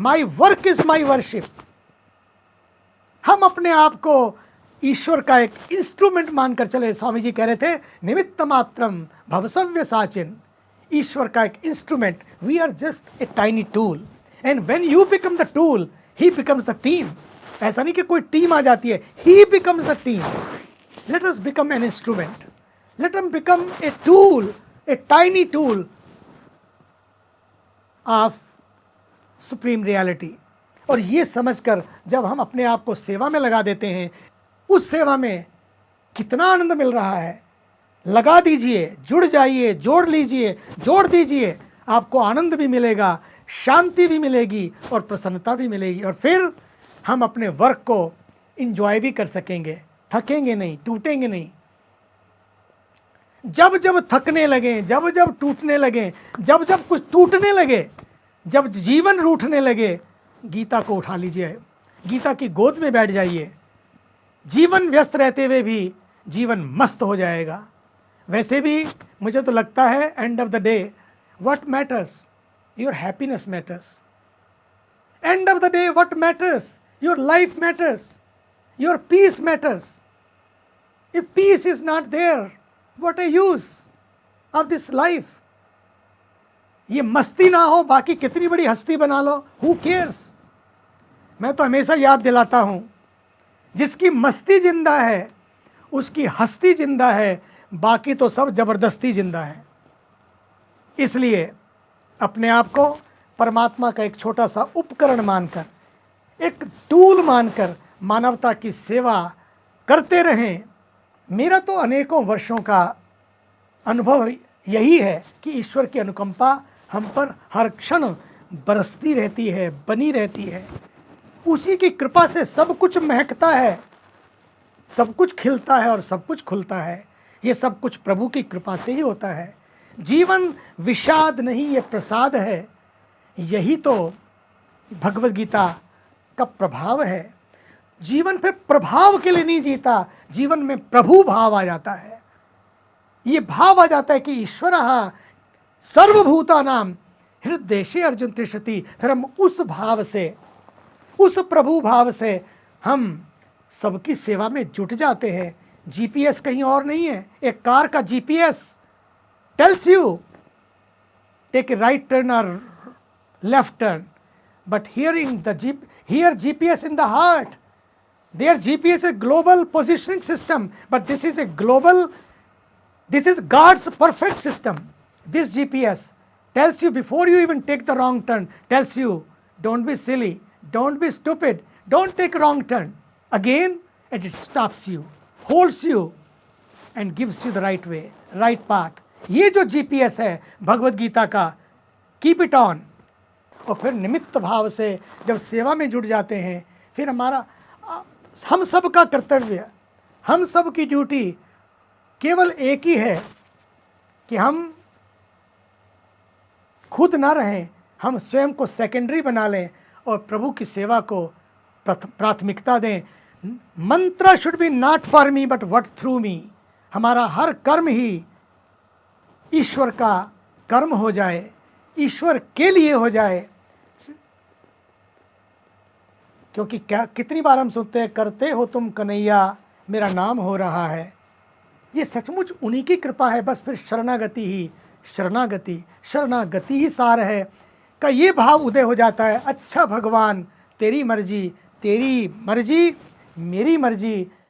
My work is my worship. हम अपने आप को ईश्वर का एक इंस्ट्रूमेंट मानकर चले। स्वामी जी कह रहे थे निमित्त मात्रम भवसव्य साचिन, ईश्वर का एक instrument. We are just a tiny tool, and when you become the tool he becomes the team. ऐसा नहीं कि कोई टीम आ जाती है, he becomes the team. Let us become an instrument, let us become a tool, a tiny tool of supreme reality. और ये समझकर जब हम अपने आप को सेवा में लगा देते हैं, उस सेवा में कितना आनंद मिल रहा है। लगा दीजिए, जुड़ जाइए, जोड़ लीजिए, जोड़ दीजिए, आपको आनंद भी मिलेगा, शांति भी मिलेगी और प्रसन्नता भी मिलेगी। और फिर हम अपने वर्क को एंजॉय भी कर सकेंगे, थकेंगे नहीं, टूटेंगे नहीं। जब जब थकने लगे, जब जब टूटने लगे, जब जब कुछ टूटने लगे, जब जीवन रूठने लगे, गीता को उठा लीजिए, गीता की गोद में बैठ जाइए। जीवन व्यस्त रहते हुए भी जीवन मस्त हो जाएगा। वैसे भी मुझे तो लगता है end of the day what matters, your happiness matters. End of the day what matters, your life matters, your peace matters. If peace is not there, what a use of this life. ये मस्ती ना हो, बाकी कितनी बड़ी हस्ती बना लो, who cares. मैं तो हमेशा याद दिलाता हूं, जिसकी मस्ती जिंदा है उसकी हस्ती जिंदा है, बाकी तो सब जबरदस्ती जिंदा है। इसलिए अपने आप को परमात्मा का एक छोटा सा उपकरण मानकर, एक टूल मानकर मानवता की सेवा करते रहें। मेरा तो अनेकों वर्षों का अनुभव यही है कि ईश्वर की अनुकंपा हम पर हर क्षण बरसती रहती है, बनी रहती है। उसी की कृपा से सब कुछ महकता है, सब कुछ खिलता है और सब कुछ खुलता है। ये सब कुछ प्रभु की कृपा से ही होता है। जीवन विषाद नहीं, ये प्रसाद है। यही तो भगवद गीता का प्रभाव है। जीवन पे प्रभाव के लिए नहीं जीता, जीवन में प्रभु भाव आ जाता है। ये भाव आ जाता है कि ईश्वरः सर्वभूतानां हृदयेषु अर्जुन तिष्ठति। फिर हम उस भाव से, उस प्रभु भाव से हम सबकी सेवा में जुट जाते हैं। जीपीएस कहीं और नहीं है। एक कार का GPS tells you take a right turn और left turn, but here GPS in the heart. Their GPS is global positioning system, but this is this is God's perfect system. This GPS tells you before you even take the wrong turn, tells you don't be silly, don't be stupid, don't take wrong turn again, and it stops you, holds you and gives you the right way, right path. ये जो GPS है भगवद गीता का, keep it on. और फिर निमित्त भाव से जब सेवा में जुट जाते हैं, फिर हम सब का कर्तव्य, हम सब की ड्यूटी केवल एक ही है कि हम खुद ना रहें, हम स्वयं को सेकेंडरी बना लें और प्रभु की सेवा को प्राथमिकता दें। Mantra should be not for me but what through me. हमारा हर कर्म ही ईश्वर का कर्म हो जाए, ईश्वर के लिए हो जाए। क्योंकि कितनी बार हम सुनते हैं, करते हो तुम कन्हैया मेरा नाम हो रहा है। ये सचमुच उन्हीं की कृपा है। बस फिर शरणागति ही शरणागति, शरणागति ही सार है का ये भाव उदय हो जाता है। अच्छा भगवान तेरी मर्जी, तेरी मर्जी मेरी मर्जी।